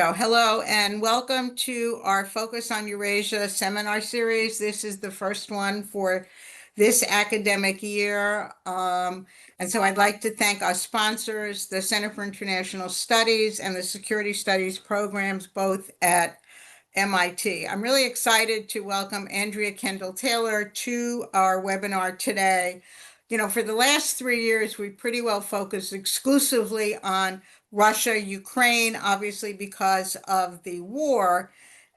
Hello and welcome to our Focus on Eurasia seminar series. This is the first one for this academic year. And so I'd like to thank our sponsors, the Center for International Studies and the Security Studies programs, both at MIT. I'm really excited to welcome Andrea Kendall-Taylor to our webinar today. For the last 3 years, we pretty well focused exclusively on Russia, Ukraine, obviously because of the war.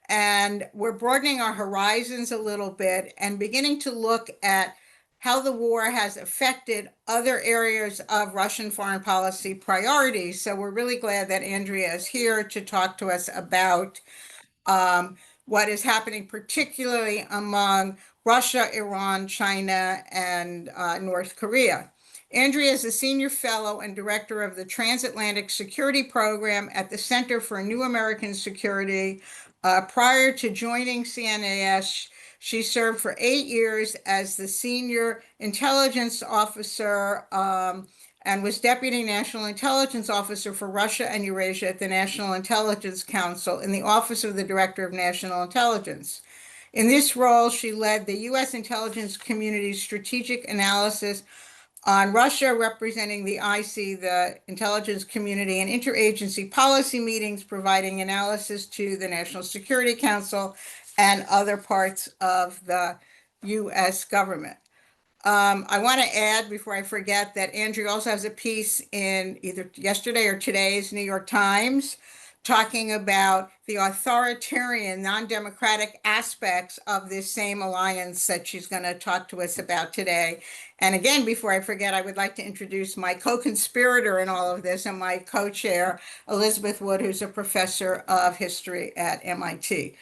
And we're broadening our horizons a little bit and beginning to look at how the war has affected other areas of Russian foreign policy priorities. So we're really glad that Andrea is here to talk to us about what is happening, particularly among Russia, Iran, China, and North Korea. Andrea is a senior fellow and director of the Transatlantic Security Program at the Center for New American Security. Prior to joining CNAS, she served for 8 years as the senior intelligence officer and was Deputy National Intelligence Officer for Russia and Eurasia at the National Intelligence Council in the Office of the Director of National Intelligence. In this role, she led the U.S. intelligence community's strategic analysis on Russia, representing the IC, the intelligence community, and interagency policy meetings, providing analysis to the National Security Council and other parts of the U.S. government. I want to add, before I forget, that Andrea also has a piece in either yesterday or today's New York Times talking about the authoritarian, non-democratic aspects of this same alliance that she's going to talk to us about today. And again, before I forget, I would like to introduce my co-conspirator in all of this and my co-chair, Elizabeth Wood, who's a professor of history at MIT.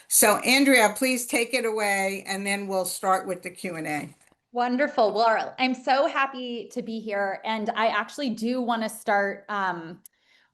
So Andrea, please take it away, and then we'll start with the Q&A. Wonderful. Well, I'm so happy to be here. And I actually do want to start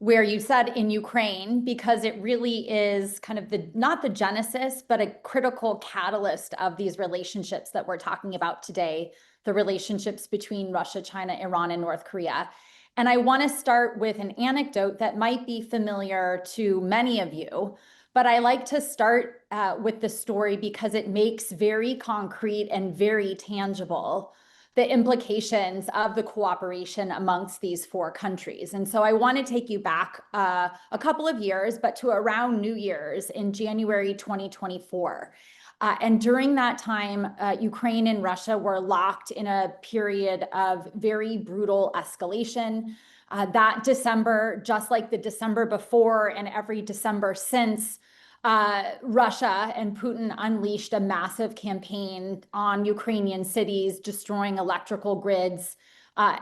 where you said in Ukraine, because it really is kind of not the genesis, but a critical catalyst of these relationships that we're talking about today, the relationships between Russia, China, Iran, and North Korea. And I want to start with an anecdote that might be familiar to many of you, but I like to start with the story because it makes very concrete and very tangible the implications of the cooperation amongst these four countries. And so I want to take you back a couple of years, but to around New Year's in January 2024. And during that time, Ukraine and Russia were locked in a period of very brutal escalation. That December, just like the December before and every December since, Russia and Putin unleashed a massive campaign on Ukrainian cities, destroying electrical grids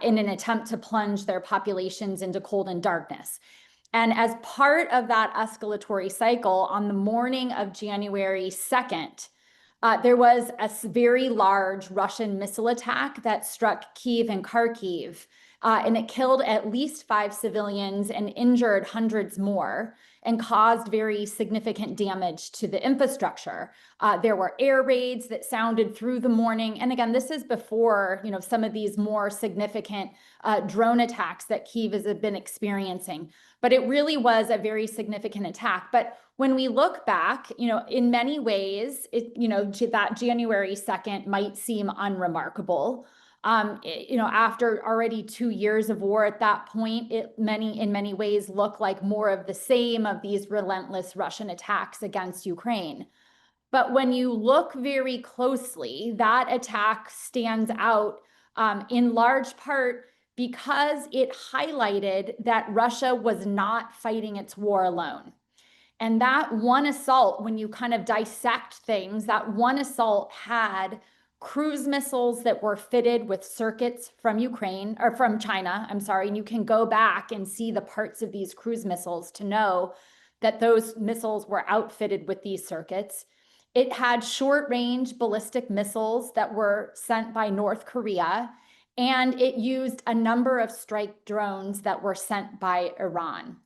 in an attempt to plunge their populations into cold and darkness. And as part of that escalatory cycle, on the morning of January 2nd, there was a very large Russian missile attack that struck Kyiv and Kharkiv, and it killed at least 5 civilians and injured hundreds more, and caused very significant damage to the infrastructure. There were air raids that sounded through the morning. And again, this is before, some of these more significant drone attacks that Kyiv has been experiencing. But it really was a very significant attack. But when we look back, in many ways, that January 2nd might seem unremarkable. After already 2 years of war at that point, in many ways looked like more of the same of these relentless Russian attacks against Ukraine. But when you look very closely, that attack stands out in large part because it highlighted that Russia was not fighting its war alone. And that one assault, when you kind of dissect things, that one assault had cruise missiles that were fitted with circuits from Ukraine, or from China, I'm sorry, and you can go back and see the parts of these cruise missiles to know that those missiles were outfitted with these circuits. It had short-range ballistic missiles that were sent by North Korea, and it used a number of strike drones that were sent by Iran.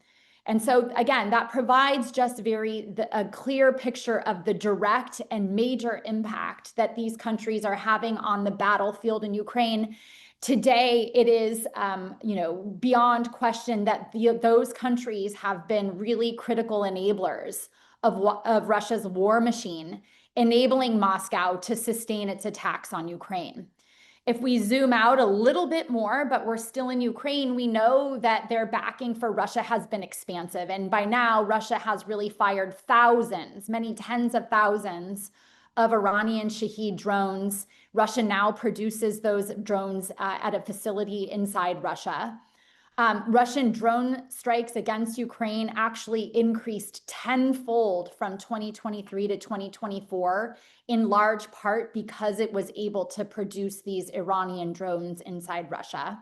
And so again, that provides just a clear picture of the direct and major impact that these countries are having on the battlefield in Ukraine. Today, it is, beyond question that those countries have been really critical enablers of Russia's war machine, enabling Moscow to sustain its attacks on Ukraine. If we zoom out a little bit more, but we're still in Ukraine, we know that their backing for Russia has been expansive. And by now, Russia has really fired thousands, many tens of thousands of Iranian Shahed drones. Russia now produces those drones at a facility inside Russia. Russian drone strikes against Ukraine actually increased tenfold from 2023 to 2024, in large part because it was able to produce these Iranian drones inside Russia.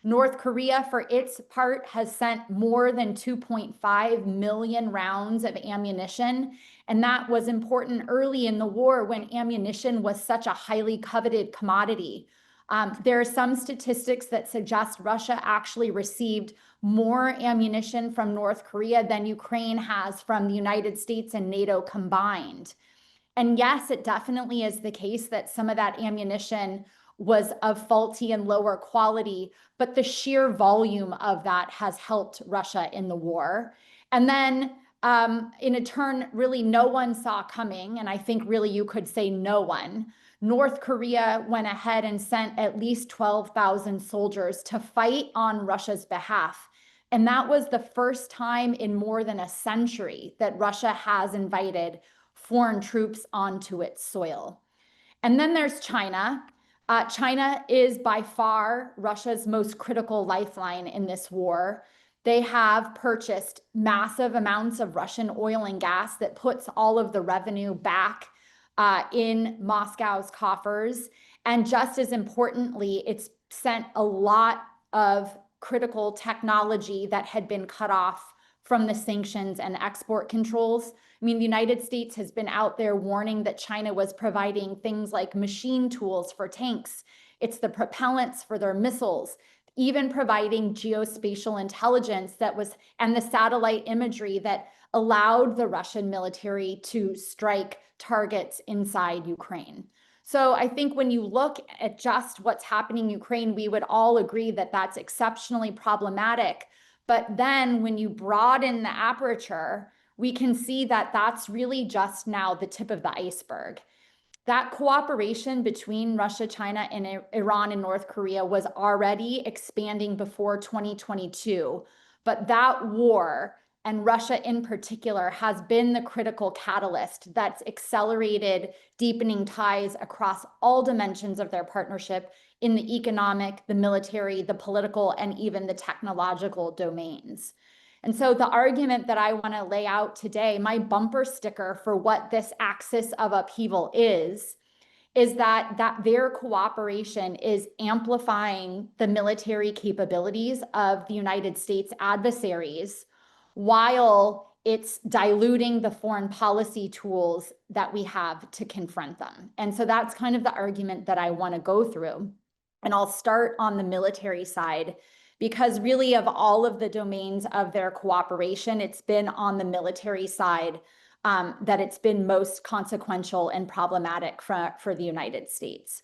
North Korea, for its part, has sent more than 2.5 million rounds of ammunition. And that was important early in the war when ammunition was such a highly coveted commodity. There are some statistics that suggest Russia actually received more ammunition from North Korea than Ukraine has from the United States and NATO combined. And yes, it definitely is the case that some of that ammunition was of faulty and lower quality, but the sheer volume of that has helped Russia in the war. And then in a turn, really no one saw coming, and I think really you could say no one, North Korea went ahead and sent at least 12,000 soldiers to fight on Russia's behalf. And that was the first time in more than a century that Russia has invited foreign troops onto its soil. And then there's China. China is by far Russia's most critical lifeline in this war. They have purchased massive amounts of Russian oil and gas that puts all of the revenue back in Moscow's coffers. And just as importantly, it's sent a lot of critical technology that had been cut off from the sanctions and export controls. I mean, the United States has been out there warning that China was providing things like machine tools for tanks. It's the propellants for their missiles, even providing geospatial intelligence and the satellite imagery that allowed the Russian military to strike targets inside Ukraine. So I think when you look at just what's happening in Ukraine, we would all agree that that's exceptionally problematic. But then when you broaden the aperture, we can see that that's really just now the tip of the iceberg. That cooperation between Russia, China, and Iran and North Korea was already expanding before 2022. But that war, and Russia in particular, has been the critical catalyst that's accelerated deepening ties across all dimensions of their partnership in the economic, the military, the political, and even the technological domains. And so the argument that I want to lay out today, my bumper sticker for what this axis of upheaval is that their cooperation is amplifying the military capabilities of the United States adversaries, while it's diluting the foreign policy tools that we have to confront them. And so that's kind of the argument that I want to go through. And I'll start on the military side, because really of all of the domains of their cooperation, it's been on the military side that it's been most consequential and problematic for the United States.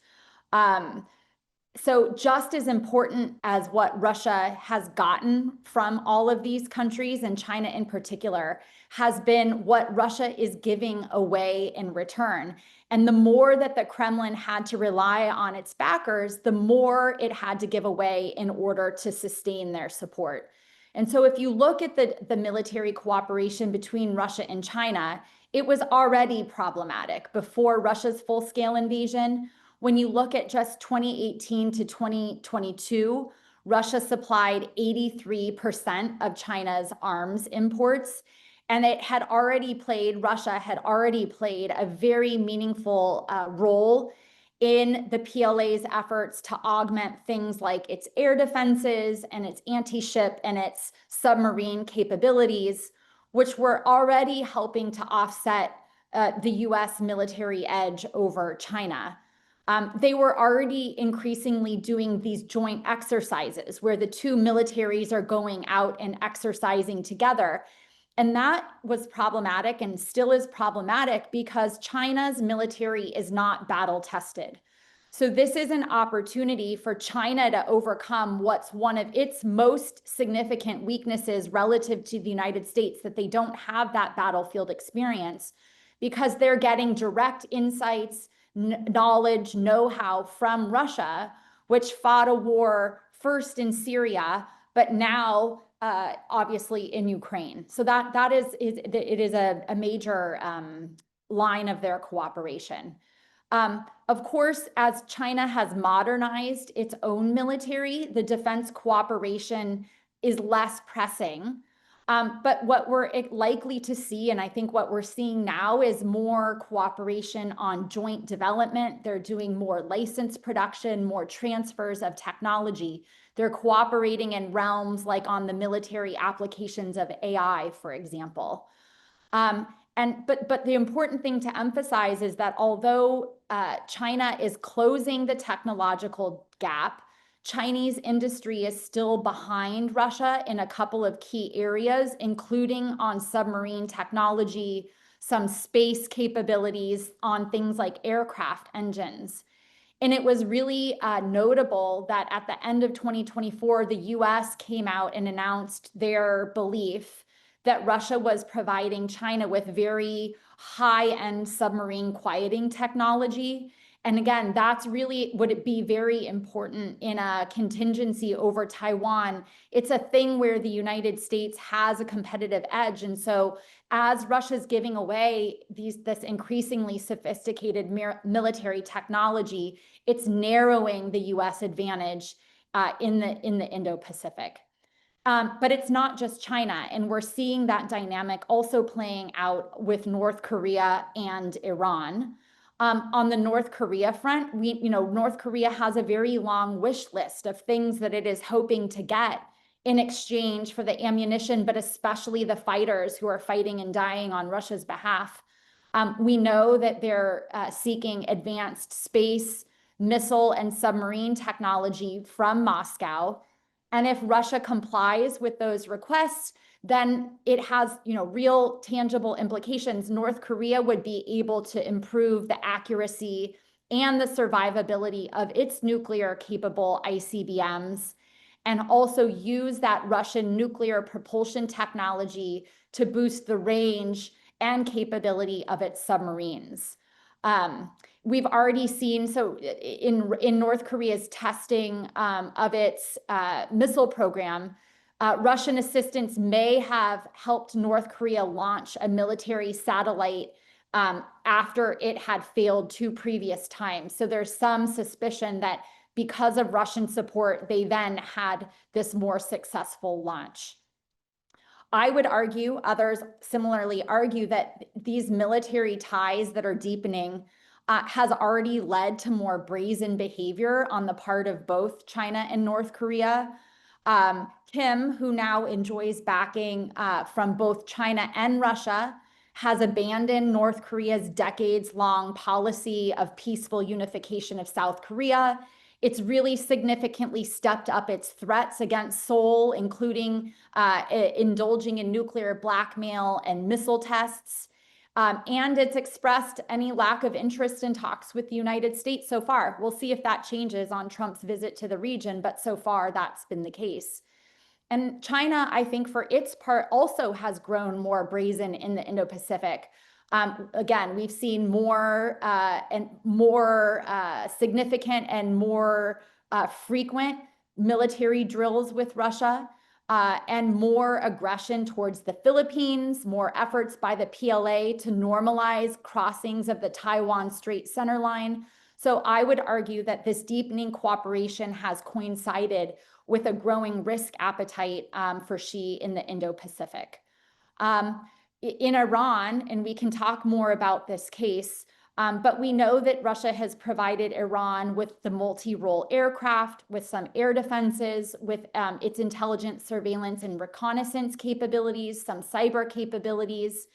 So just as important as what Russia has gotten from all of these countries, and China in particular, has been what Russia is giving away in return. And the more that the Kremlin had to rely on its backers, the more it had to give away in order to sustain their support. And so if you look at the military cooperation between Russia and China, it was already problematic before Russia's full-scale invasion. When you look at just 2018 to 2022, Russia supplied 83% of China's arms imports, and Russia had already played a very meaningful role in the PLA's efforts to augment things like its air defenses and its anti-ship and its submarine capabilities, which were already helping to offset the US military edge over China. They were already increasingly doing these joint exercises where the two militaries are going out and exercising together. And that was problematic and still is problematic because China's military is not battle tested. So this is an opportunity for China to overcome what's one of its most significant weaknesses relative to the United States, that they don't have that battlefield experience, because they're getting direct insights, knowledge, know-how from Russia, which fought a war first in Syria, but now obviously in Ukraine. So that is it is a major line of their cooperation. Of course, as China has modernized its own military, the defense cooperation is less pressing. But what we're likely to see, and I think what we're seeing now, is more cooperation on joint development. They're doing more license production, more transfers of technology. They're cooperating in realms like on the military applications of AI, for example. But the important thing to emphasize is that although China is closing the technological gap, Chinese industry is still behind Russia in a couple of key areas, including on submarine technology, some space capabilities, on things like aircraft engines. And it was really notable that at the end of 2024, the US came out and announced their belief that Russia was providing China with very high-end submarine quieting technology. And again, that's really, would it be very important in a contingency over Taiwan? It's a thing where the United States has a competitive edge. And so as Russia's giving away this increasingly sophisticated military technology, it's narrowing the US advantage in the Indo-Pacific. But it's not just China, and we're seeing that dynamic also playing out with North Korea and Iran. On the North Korea front, North Korea has a very long wish list of things that it is hoping to get in exchange for the ammunition, but especially the fighters who are fighting and dying on Russia's behalf. We know that they're seeking advanced space, missile, and submarine technology from Moscow. And if Russia complies with those requests, then it has, real tangible implications. North Korea would be able to improve the accuracy and the survivability of its nuclear capable ICBMs, and also use that Russian nuclear propulsion technology to boost the range and capability of its submarines. We've already seen, so in North Korea's testing of its missile program, Russian assistance may have helped North Korea launch a military satellite after it had failed 2 previous times. So there's some suspicion that because of Russian support, they then had this more successful launch. I would argue, others similarly argue, that these military ties that are deepening has already led to more brazen behavior on the part of both China and North Korea. Kim, who now enjoys backing from both China and Russia, has abandoned North Korea's decades-long policy of peaceful unification of South Korea. It's really significantly stepped up its threats against Seoul, including indulging in nuclear blackmail and missile tests. And it's expressed any lack of interest in talks with the United States so far. We'll see if that changes on Trump's visit to the region, but so far that's been the case. And China, I think, for its part, also has grown more brazen in the Indo-Pacific. Again, we've seen more and more significant and more frequent military drills with Russia, and more aggression towards the Philippines, more efforts by the PLA to normalize crossings of the Taiwan Strait centerline. So I would argue that this deepening cooperation has coincided with a growing risk appetite for Xi in the Indo-Pacific. In Iran, and we can talk more about this case, but we know that Russia has provided Iran with the multi-role aircraft, with some air defenses, with its intelligence, surveillance, and reconnaissance capabilities, some cyber capabilities.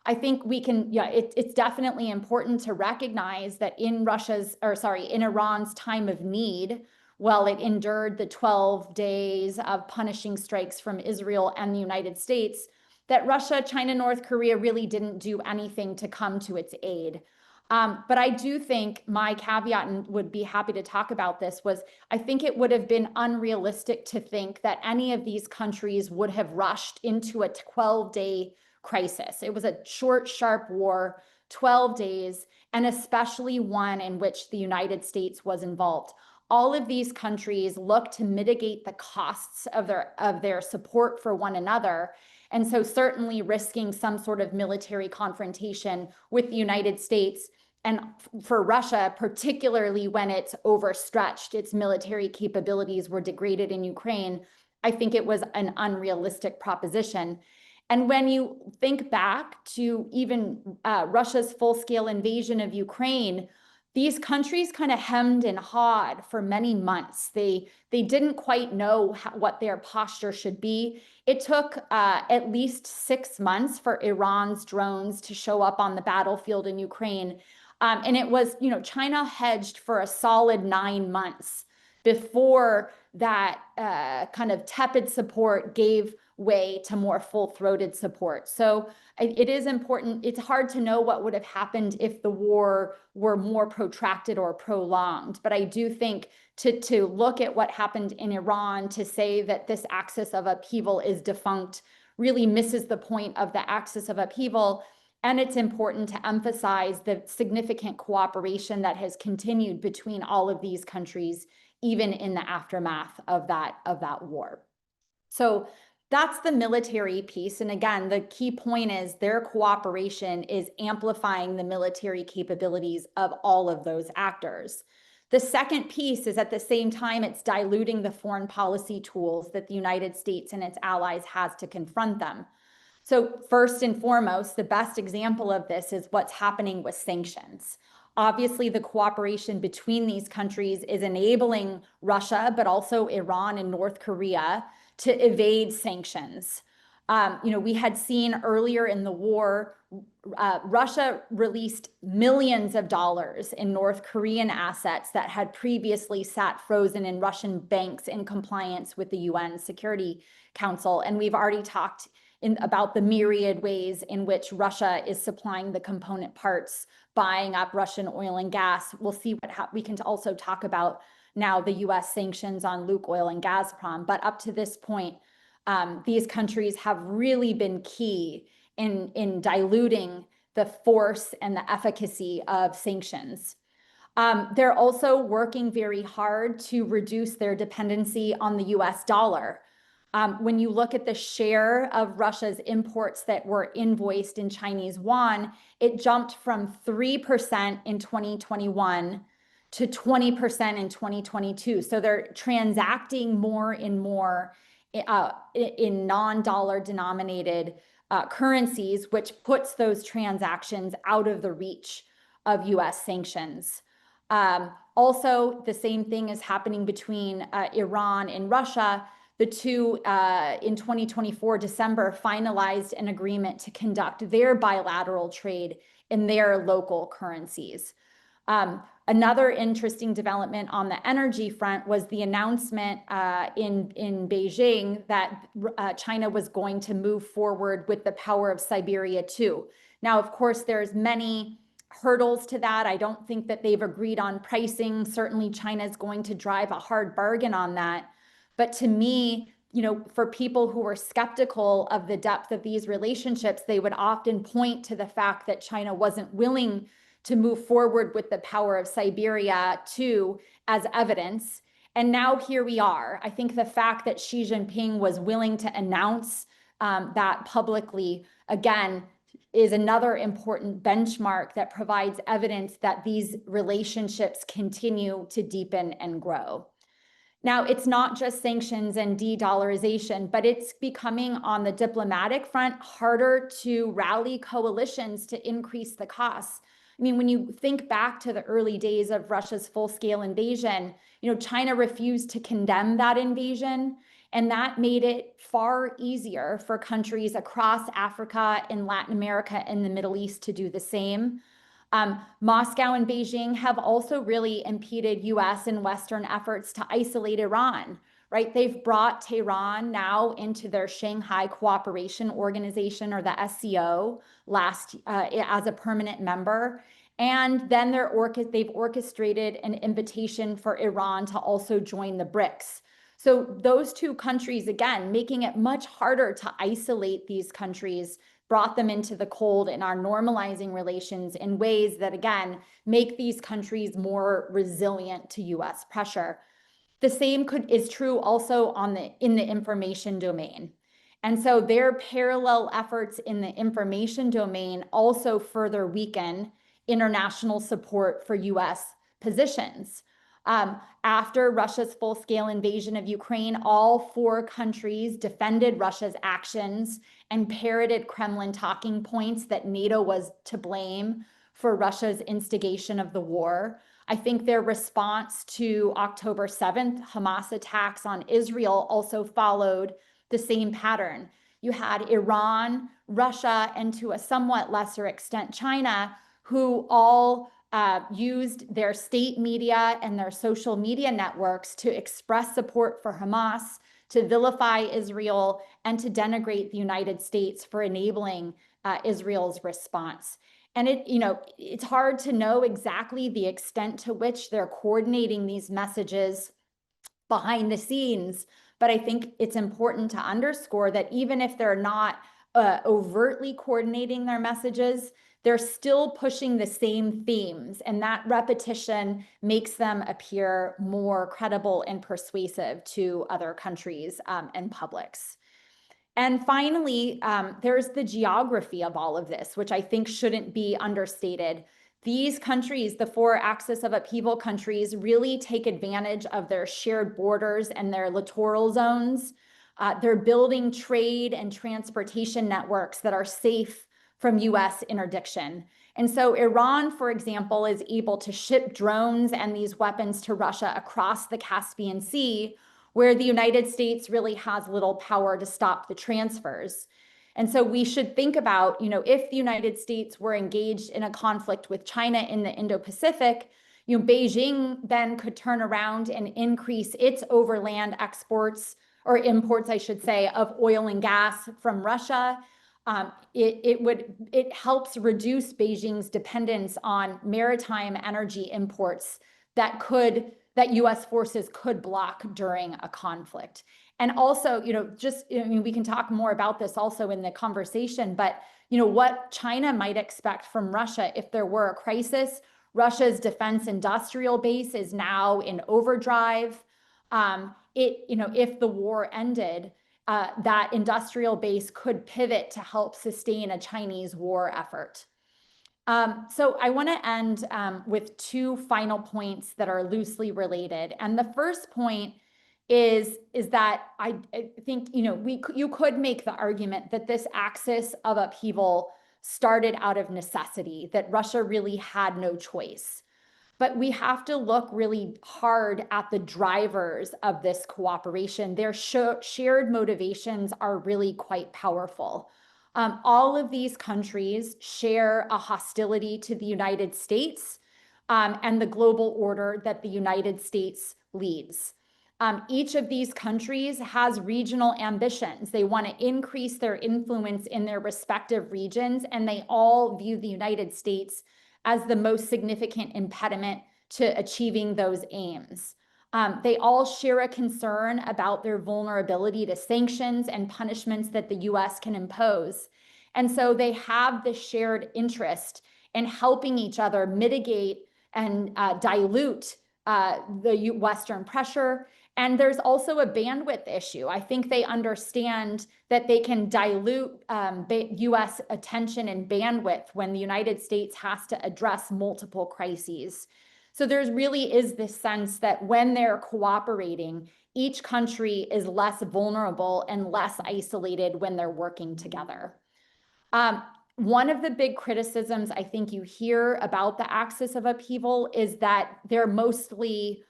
I think we can, it's definitely important to recognize that in Iran's time of need, while it endured the 12 days of punishing strikes from Israel and the United States, that Russia, China, North Korea really didn't do anything to come to its aid. But I do think my caveat, and would be happy to talk about this, was I think it would have been unrealistic to think that any of these countries would have rushed into a 12-day crisis. It was a short, sharp war, 12 days, and especially one in which the United States was involved. All of these countries look to mitigate the costs of their support for one another. And so certainly risking some sort of military confrontation with the United States, and for Russia, particularly when it's overstretched, its military capabilities were degraded in Ukraine, I think it was an unrealistic proposition. And when you think back to even Russia's full-scale invasion of Ukraine, these countries kind of hemmed and hawed for many months. They didn't quite know what their posture should be. It took at least 6 months for Iran's drones to show up on the battlefield in Ukraine. And it was, China hedged for a solid 9 months before that kind of tepid support gave way to more full-throated support. So it is important. It's hard to know what would have happened if the war were more protracted or prolonged. But I do think to look at what happened in Iran, to say that this axis of upheaval is defunct, really misses the point of the axis of upheaval. And it's important to emphasize the significant cooperation that has continued between all of these countries, even in the aftermath of that war. So that's the military piece. And again, the key point is their cooperation is amplifying the military capabilities of all of those actors. The second piece is, at the same time, it's diluting the foreign policy tools that the United States and its allies has to confront them. So first and foremost, the best example of this is what's happening with sanctions. Obviously, the cooperation between these countries is enabling Russia, but also Iran and North Korea, to evade sanctions. We had seen earlier in the war, Russia released millions of dollars in North Korean assets that had previously sat frozen in Russian banks in compliance with the UN Security Council. And we've already talked about the myriad ways in which Russia is supplying the component parts, buying up Russian oil and gas. We'll see we can also talk about now the US sanctions on Lukoil and Gazprom. But up to this point, these countries have really been key in diluting the force and the efficacy of sanctions. They're also working very hard to reduce their dependency on the US dollar. When you look at the share of Russia's imports that were invoiced in Chinese yuan, it jumped from 3% in 2021 to 20% in 2022. So they're transacting more and more in non-dollar denominated currencies, which puts those transactions out of the reach of US sanctions. Also, the same thing is happening between Iran and Russia. The two, in 2024, December, finalized an agreement to conduct their bilateral trade in their local currencies. Another interesting development on the energy front was the announcement in Beijing that China was going to move forward with the Power of Siberia 2. Now, of course, there's many hurdles to that. I don't think that they've agreed on pricing. Certainly, China's going to drive a hard bargain on that. But to me, for people who are skeptical of the depth of these relationships, they would often point to the fact that China wasn't willing to move forward with the Power of Siberia 2 as evidence. And now here we are. I think the fact that Xi Jinping was willing to announce that publicly, again, is another important benchmark that provides evidence that these relationships continue to deepen and grow. Now, it's not just sanctions and de-dollarization, but it's becoming, on the diplomatic front, harder to rally coalitions to increase the costs. I mean, when you think back to the early days of Russia's full-scale invasion, China refused to condemn that invasion, and that made it far easier for countries across Africa and Latin America and the Middle East to do the same. Moscow and Beijing have also really impeded US and Western efforts to isolate Iran, right? They've brought Tehran now into their Shanghai Cooperation Organization, or the SCO, as a permanent member. And then they've orchestrated an invitation for Iran to also join the BRICS. So those two countries, again, making it much harder to isolate these countries, brought them into the cold and are normalizing relations in ways that, again, make these countries more resilient to US pressure. The same is true also in the information domain. And so their parallel efforts in the information domain also further weaken international support for US positions. After Russia's full-scale invasion of Ukraine, all four countries defended Russia's actions and parroted Kremlin talking points that NATO was to blame for Russia's instigation of the war. I think their response to October 7th, Hamas attacks on Israel, also followed the same pattern. You had Iran, Russia, and to a somewhat lesser extent, China, who all used their state media and their social media networks to express support for Hamas, to vilify Israel, and to denigrate the United States for enabling Israel's response. And it's hard to know exactly the extent to which they're coordinating these messages behind the scenes, but I think it's important to underscore that even if they're not overtly coordinating their messages, they're still pushing the same themes, and that repetition makes them appear more credible and persuasive to other countries and publics. And finally, there's the geography of all of this, which I think shouldn't be understated. These countries, the four axis of upheaval countries, really take advantage of their shared borders and their littoral zones. They're building trade and transportation networks that are safe from US interdiction. And so Iran, for example, is able to ship drones and these weapons to Russia across the Caspian Sea, where the United States really has little power to stop the transfers. And so we should think about, if the United States were engaged in a conflict with China in the Indo-Pacific, Beijing then could turn around and increase its overland exports, or imports, I should say, of oil and gas from Russia. It helps reduce Beijing's dependence on maritime energy imports that US forces could block during a conflict. And also, we can talk more about this also in the conversation, but what China might expect from Russia if there were a crisis. Russia's defense industrial base is now in overdrive. If the war ended, that industrial base could pivot to help sustain a Chinese war effort. So I want to end with two final points that are loosely related. And the first point is that I think you could make the argument that this axis of upheaval started out of necessity, that Russia really had no choice. But we have to look really hard at the drivers of this cooperation. Their shared motivations are really quite powerful. All of these countries share a hostility to the United States and the global order that the United States leads. Each of these countries has regional ambitions. They want to increase their influence in their respective regions, and they all view the United States as the most significant impediment to achieving those aims. They all share a concern about their vulnerability to sanctions and punishments that the US can impose. And so they have this shared interest in helping each other mitigate and dilute the Western pressure. And there's also a bandwidth issue. I think they understand that they can dilute US attention and bandwidth when the United States has to address multiple crises. So there's really is this sense that when they're cooperating, each country is less vulnerable and less isolated when they're working together. One of the big criticisms I think you hear about the axis of upheaval is that they're mostly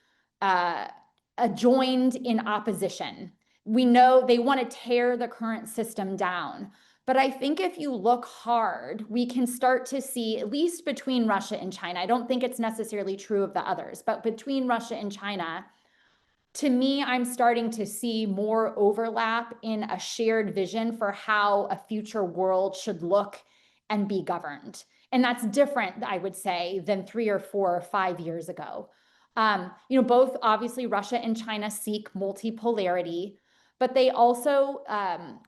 joined in opposition. We know they want to tear the current system down. But I think if you look hard, we can start to see, at least between Russia and China, I don't think it's necessarily true of the others, but between Russia and China, to me, I'm starting to see more overlap in a shared vision for how a future world should look and be governed. And that's different, I would say, than 3 or 4 or 5 years ago. Both obviously Russia and China seek multipolarity, but they also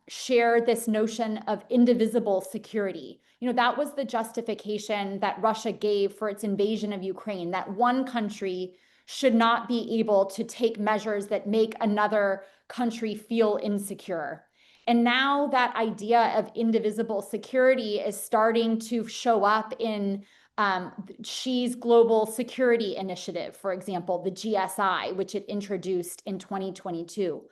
share this notion of indivisible security. That was the justification that Russia gave for its invasion of Ukraine, that one country should not be able to take measures that make another country feel insecure. And now that idea of indivisible security is starting to show up in Xi's global security initiative, for example, the GSI, which it introduced in 2022.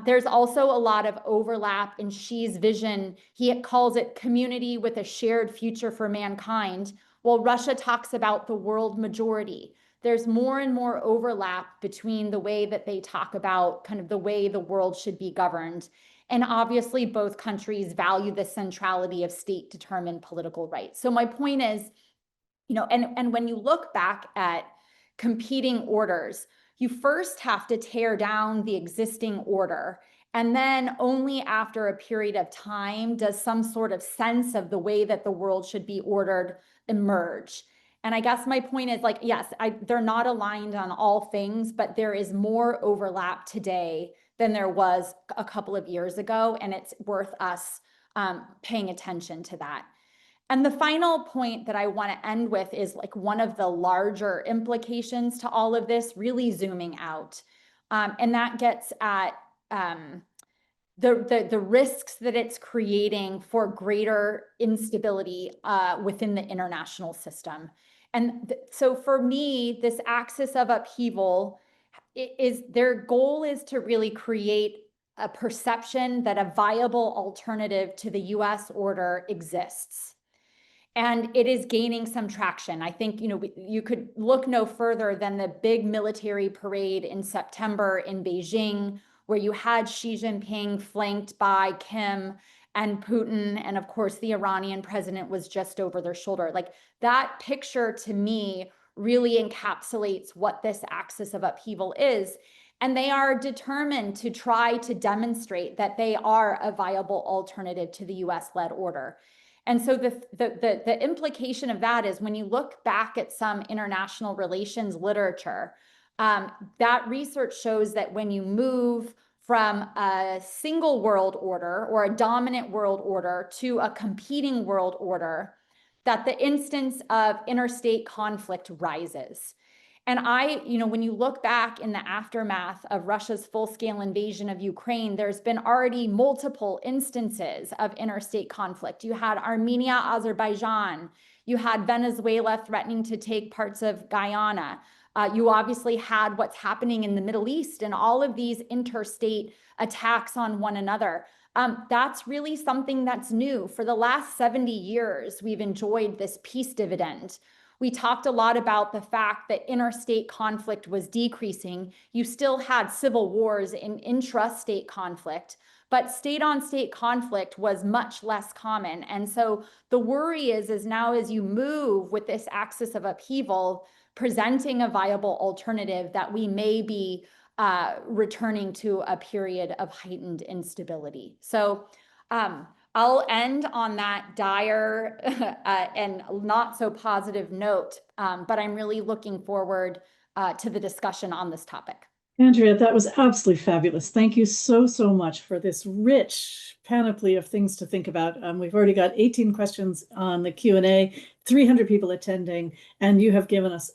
There's also a lot of overlap in Xi's vision. He calls it community with a shared future for mankind, while Russia talks about the world majority. There's more and more overlap between the way that they talk about kind of the way the world should be governed. And obviously, both countries value the centrality of state-determined political rights. So my point is, and when you look back at competing orders, you first have to tear down the existing order. And then only after a period of time does some sort of sense of the way that the world should be ordered emerge. And I guess my point is, like, yes, they're not aligned on all things, but there is more overlap today than there was a couple of years ago. And it's worth us paying attention to that. And the final point that I want to end with is like one of the larger implications to all of this, really zooming out. And that gets at the risks that it's creating for greater instability within the international system. And so for me, this axis of upheaval is their goal is to really create a perception that a viable alternative to the US order exists. And it is gaining some traction. I think, you could look no further than the big military parade in September in Beijing, where you had Xi Jinping flanked by Kim and Putin. And of course, the Iranian president was just over their shoulder. Like, that picture to me really encapsulates what this axis of upheaval is. And they are determined to try to demonstrate that they are a viable alternative to the US-led order. And so the implication of that is, when you look back at some international relations literature, that research shows that when you move from a single world order or a dominant world order to a competing world order, that the instance of interstate conflict rises. And when you look back in the aftermath of Russia's full-scale invasion of Ukraine, there's been already multiple instances of interstate conflict. You had Armenia, Azerbaijan. You had Venezuela threatening to take parts of Guyana. You obviously had what's happening in the Middle East and all of these interstate attacks on one another. That's really something that's new. For the last 70 years, we've enjoyed this peace dividend. We talked a lot about the fact that interstate conflict was decreasing. You still had civil wars in intrastate conflict, but state-on-state conflict was much less common. And so the worry is now, as you move with this axis of upheaval, presenting a viable alternative, that we may be returning to a period of heightened instability. So I'll end on that dire and not so positive note, but I'm really looking forward to the discussion on this topic. Andrea, that was absolutely fabulous. Thank you so, so much for this rich panoply of things to think about. We've already got 18 questions on the Q&A, 300 people attending, and you have given us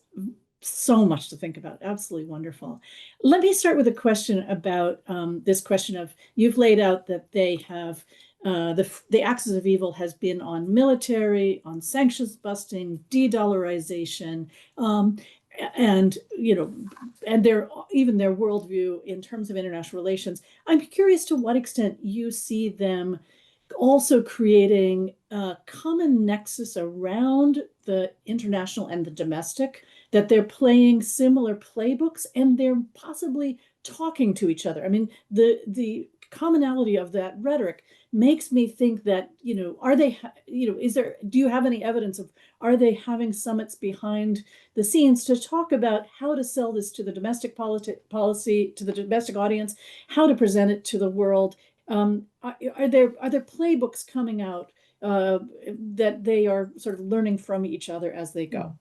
so much to think about. Absolutely wonderful. Let me start with a question about this question of, you've laid out that they have the axis of evil has been on military, on sanctions busting, de-dollarization, and even their worldview in terms of international relations. I'm curious to what extent you see them also creating a common nexus around the international and the domestic, that they're playing similar playbooks and they're possibly talking to each other. I mean, the commonality of that rhetoric makes me think that, are they, do you have any evidence of, are they having summits behind the scenes to talk about how to sell this to the domestic policy, to the domestic audience, how to present it to the world? Are there playbooks coming out that they are sort of learning from each other as they go?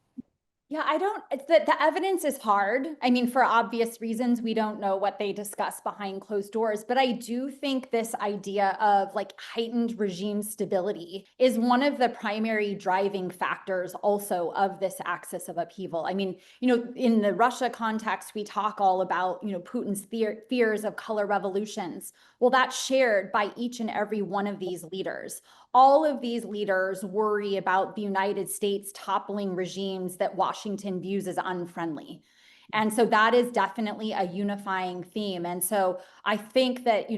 Yeah, the evidence is hard. I mean, for obvious reasons, we don't know what they discuss behind closed doors, but I do think this idea of like heightened regime stability is one of the primary driving factors also of this axis of upheaval. I mean, in the Russia context, we talk all about, Putin's fears of color revolutions. Well, that's shared by each and every one of these leaders. All of these leaders worry about the United States toppling regimes that Washington views as unfriendly. And so that is definitely a unifying theme. And so I think that,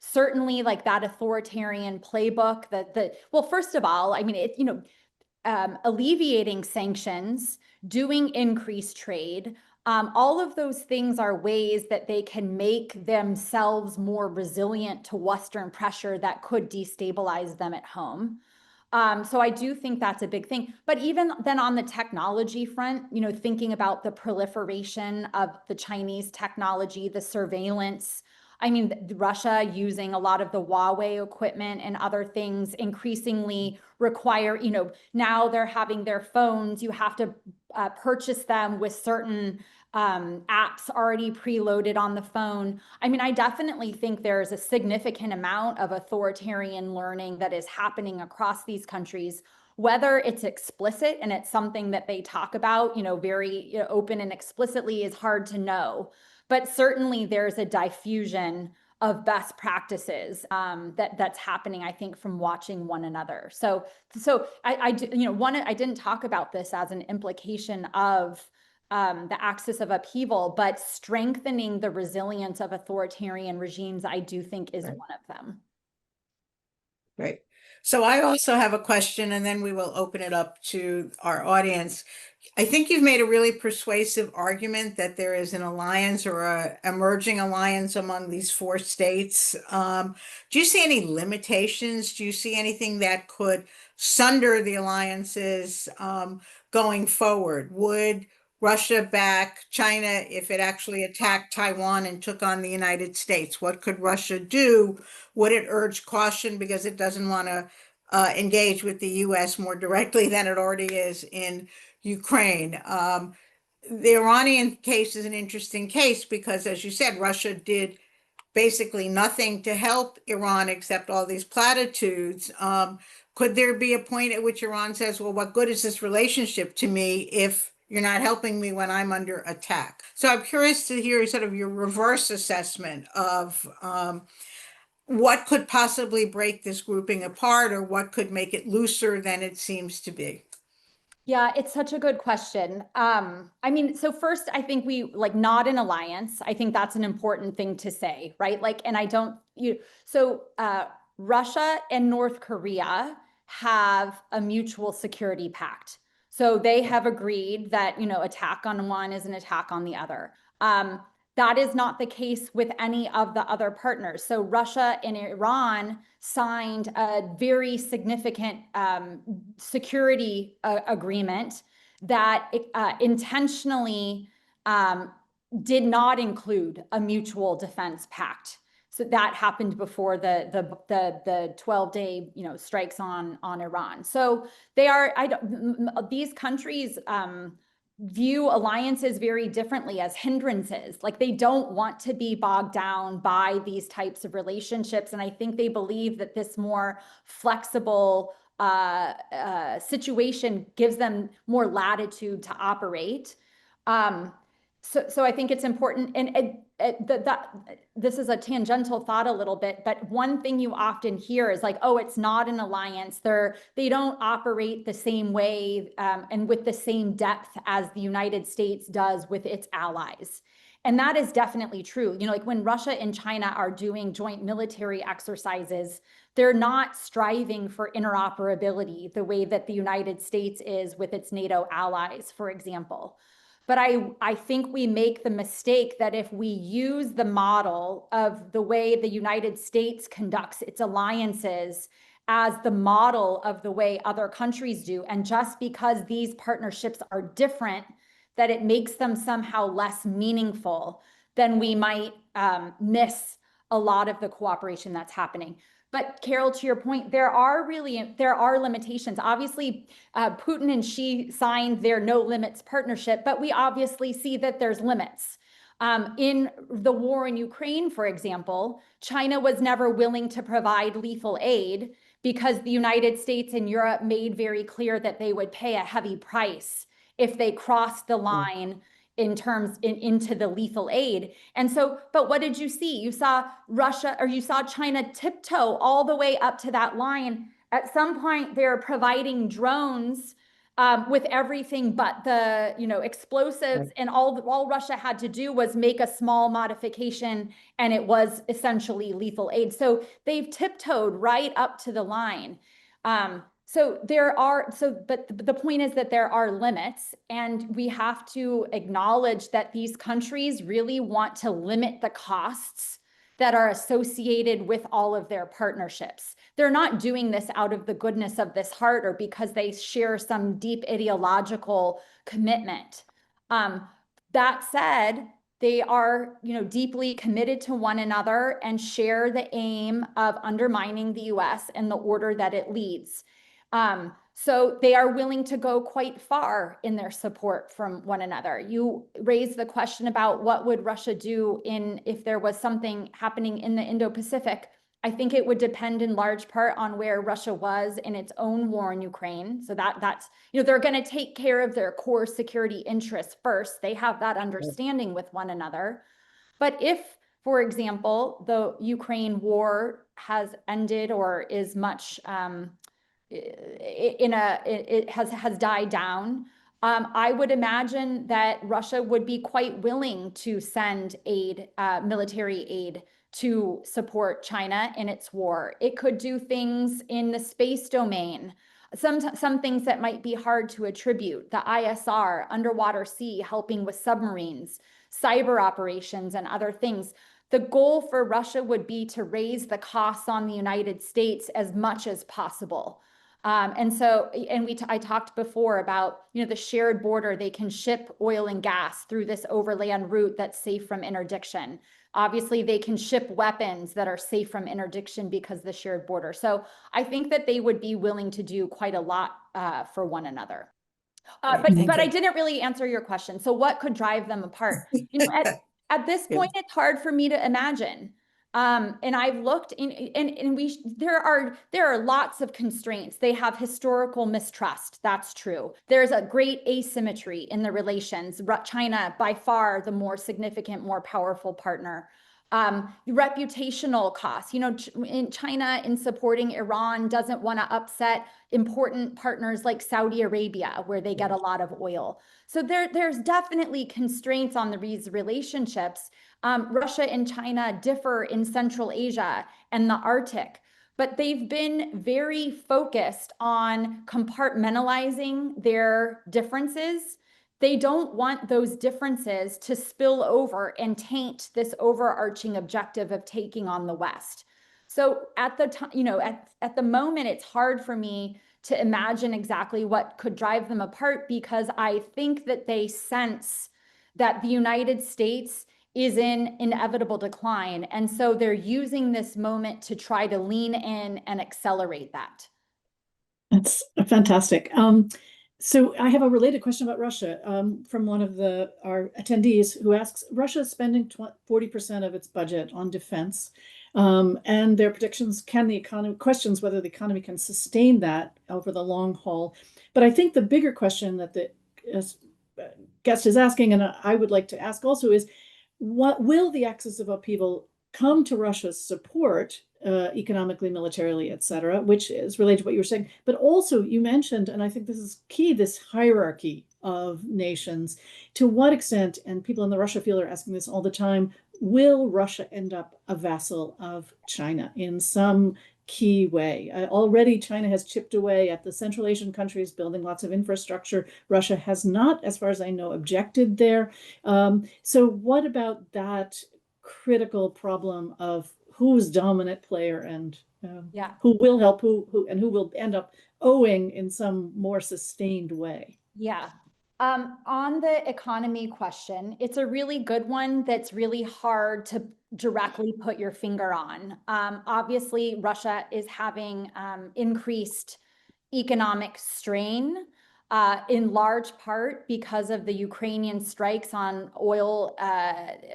certainly like that authoritarian playbook well, first of all, I mean, alleviating sanctions, doing increased trade, all of those things are ways that they can make themselves more resilient to Western pressure that could destabilize them at home. So I do think that's a big thing. But even then on the technology front, thinking about the proliferation of the Chinese technology, the surveillance, I mean, Russia using a lot of the Huawei equipment and other things increasingly require, now they're having their phones, you have to purchase them with certain apps already preloaded on the phone. I mean, I definitely think there's a significant amount of authoritarian learning that is happening across these countries, whether it's explicit and it's something that they talk about, very open and explicitly is hard to know. But certainly there's a diffusion of best practices that's happening, I think, from watching one another. So I didn't talk about this as an implication of the axis of upheaval, but strengthening the resilience of authoritarian regimes, I do think is one of them. Great. So I also have a question, and then we will open it up to our audience. I think you've made a really persuasive argument that there is an alliance or a emerging alliance among these four states. Do you see any limitations? Do you see anything that could sunder the alliances going forward? Would Russia back China if it actually attacked Taiwan and took on the United States? What could Russia do? Would it urge caution because it doesn't want to engage with the U.S. more directly than it already is in Ukraine? The Iranian case is an interesting case because, as you said, Russia did basically nothing to help Iran except all these platitudes. Could there be a point at which Iran says, well, what good is this relationship to me if you're not helping me when I'm under attack? So I'm curious to hear sort of your reverse assessment of what could possibly break this grouping apart or what could make it looser than it seems to be. Yeah, it's such a good question. I mean, so first, I think we like not an alliance. I think that's an important thing to say, right? Like, and I don't, Russia and North Korea have a mutual security pact. So they have agreed that, attack on one is an attack on the other. That is not the case with any of the other partners. So Russia and Iran signed a very significant security agreement that intentionally did not include a mutual defense pact. So that happened before the 12-day strikes on Iran. So these countries view alliances very differently as hindrances. Like they don't want to be bogged down by these types of relationships. And I think they believe that this more flexible situation gives them more latitude to operate. So I think it's important, and this is a tangential thought a little bit, but one thing you often hear is like, oh, it's not an alliance. They don't operate the same way and with the same depth as the United States does with its allies. And that is definitely true. Like when Russia and China are doing joint military exercises, they're not striving for interoperability the way that the United States is with its NATO allies, for example. But I think we make the mistake that if we use the model of the way the United States conducts its alliances as the model of the way other countries do, and just because these partnerships are different, that it makes them somehow less meaningful, then we might miss a lot of the cooperation that's happening. But Carol, to your point, there are limitations. Obviously, Putin and Xi signed their no limits partnership, but we obviously see that there's limits. In the war in Ukraine, for example, China was never willing to provide lethal aid because the United States and Europe made very clear that they would pay a heavy price if they crossed the line into the lethal aid. And so, but what did you see? You saw China tiptoe all the way up to that line. At some point, they're providing drones with everything but the explosives, and all Russia had to do was make a small modification, and it was essentially lethal aid. So they've tiptoed right up to the line. But the point is that there are limits, and we have to acknowledge that these countries really want to limit the costs that are associated with all of their partnerships. They're not doing this out of the goodness of this heart or because they share some deep ideological commitment. That said, they are, deeply committed to one another and share the aim of undermining the U.S. and the order that it leads. So they are willing to go quite far in their support from one another. You raised the question about what would Russia do if there was something happening in the Indo-Pacific. I think it would depend in large part on where Russia was in its own war in Ukraine. So that's, they're going to take care of their core security interests first. They have that understanding with one another. But if, for example, the Ukraine war has ended or is much it has died down, I would imagine that Russia would be quite willing to send aid, military aid, to support China in its war. It could do things in the space domain, some things that might be hard to attribute, the ISR, underwater sea, helping with submarines, cyber operations, and other things. The goal for Russia would be to raise the costs on the United States as much as possible. I talked before about, the shared border. They can ship oil and gas through this overland route that's safe from interdiction. Obviously, they can ship weapons that are safe from interdiction because the shared border. So I think that they would be willing to do quite a lot for one another. But I didn't really answer your question. So what could drive them apart? At this point, it's hard for me to imagine. And I've looked there are lots of constraints. They have historical mistrust. That's true. There's a great asymmetry in the relations. China, by far the more significant, more powerful partner. Reputational costs. In China, in supporting Iran, doesn't want to upset important partners like Saudi Arabia, where they get a lot of oil. So there's definitely constraints on these relationships. Russia and China differ in Central Asia and the Arctic, but they've been very focused on compartmentalizing their differences. They don't want those differences to spill over and taint this overarching objective of taking on the West. So at the time, at the moment, it's hard for me to imagine exactly what could drive them apart, because I think that they sense that the United States is in inevitable decline. And so they're using this moment to try to lean in and accelerate that. That's fantastic. So I have a related question about Russia from one of our attendees who asks, Russia is spending 40% of its budget on defense, and their predictions questions whether the economy can sustain that over the long haul. But I think the bigger question that the guest is asking, and I would like to ask also, is what will the axis of upheaval come to Russia's support, economically, militarily, et cetera, which is related to what you were saying. But also you mentioned, and I think this is key, this hierarchy of nations. To what extent, and people in the Russia field are asking this all the time, will Russia end up a vassal of China in some key way? Already China has chipped away at the Central Asian countries, building lots of infrastructure. Russia has not, as far as I know, objected there. So what about that critical problem of who's dominant player and who will help who and who will end up owing in some more sustained way? Yeah. On the economy question, it's a really good one that's really hard to directly put your finger on. Obviously, Russia is having increased economic strain, in large part because of the Ukrainian strikes on oil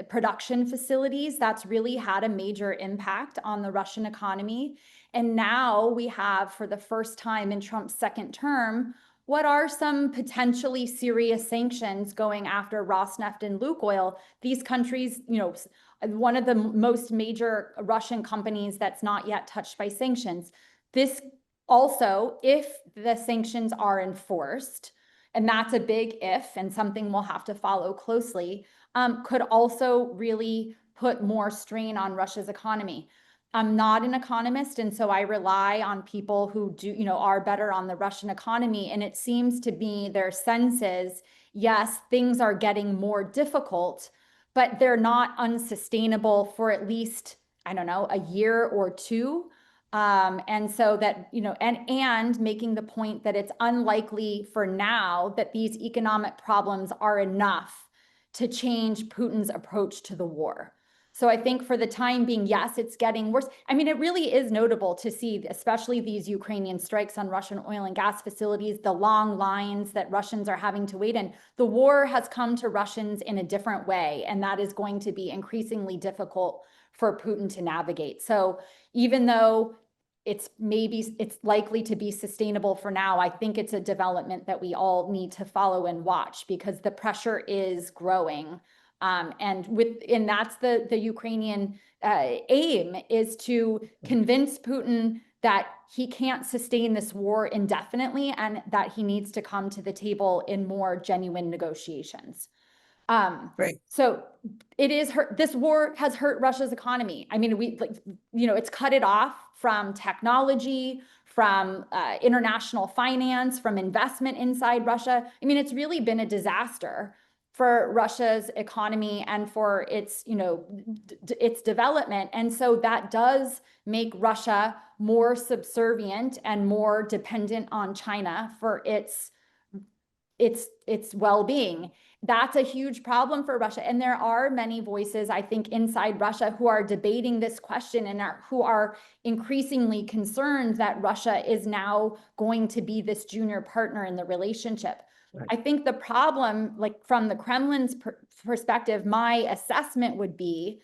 production facilities. That's really had a major impact on the Russian economy. And now we have, for the first time in Trump's second term, what are some potentially serious sanctions going after Rosneft and Lukoil? These countries, one of the most major Russian companies that's not yet touched by sanctions. This also, if the sanctions are enforced, and that's a big if, and something we'll have to follow closely, could also really put more strain on Russia's economy. I'm not an economist, and so I rely on people who are better on the Russian economy. And it seems to be their sense is, yes, things are getting more difficult, but they're not unsustainable for at least, I don't know, a year or two. And so that, and making the point that it's unlikely for now that these economic problems are enough to change Putin's approach to the war. So I think for the time being, yes, it's getting worse. I mean, it really is notable to see, especially these Ukrainian strikes on Russian oil and gas facilities, the long lines that Russians are having to wait in. The war has come to Russians in a different way, and that is going to be increasingly difficult for Putin to navigate. So even though it's likely to be sustainable for now, I think it's a development that we all need to follow and watch, because the pressure is growing. And that's the Ukrainian aim, is to convince Putin that he can't sustain this war indefinitely and that he needs to come to the table in more genuine negotiations. Right. So this war has hurt Russia's economy. I mean, it's cut it off from technology, from international finance, from investment inside Russia. I mean, it's really been a disaster for Russia's economy and for its, its development. And so that does make Russia more subservient and more dependent on China for its well-being. That's a huge problem for Russia. And there are many voices, I think, inside Russia who are debating this question and who are increasingly concerned that Russia is now going to be this junior partner in the relationship. Right. I think the problem, like from the Kremlin's perspective, my assessment would be,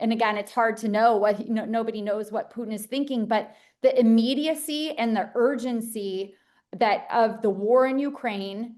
and again, it's hard to know what, nobody knows what Putin is thinking, but the immediacy and the urgency of the war in Ukraine,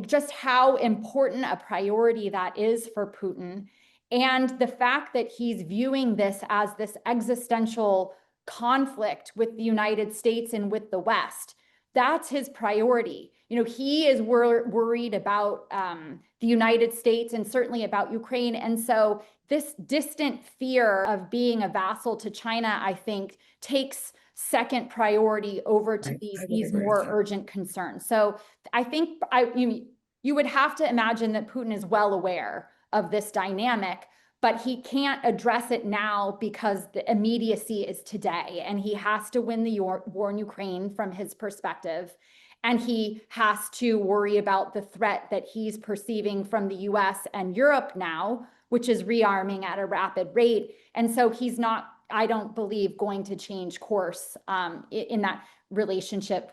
just how important a priority that is for Putin, and the fact that he's viewing this as this existential conflict with the United States and with the West. That's his priority. He is worried about the United States and certainly about Ukraine. And so this distant fear of being a vassal to China, I think, takes second priority over to these more urgent concerns. So I think you would have to imagine that Putin is well aware of this dynamic, but he can't address it now because the immediacy is today, and he has to win the war in Ukraine from his perspective. And he has to worry about the threat that he's perceiving from the US and Europe now, which is rearming at a rapid rate. And so he's not, I don't believe, going to change course in that relationship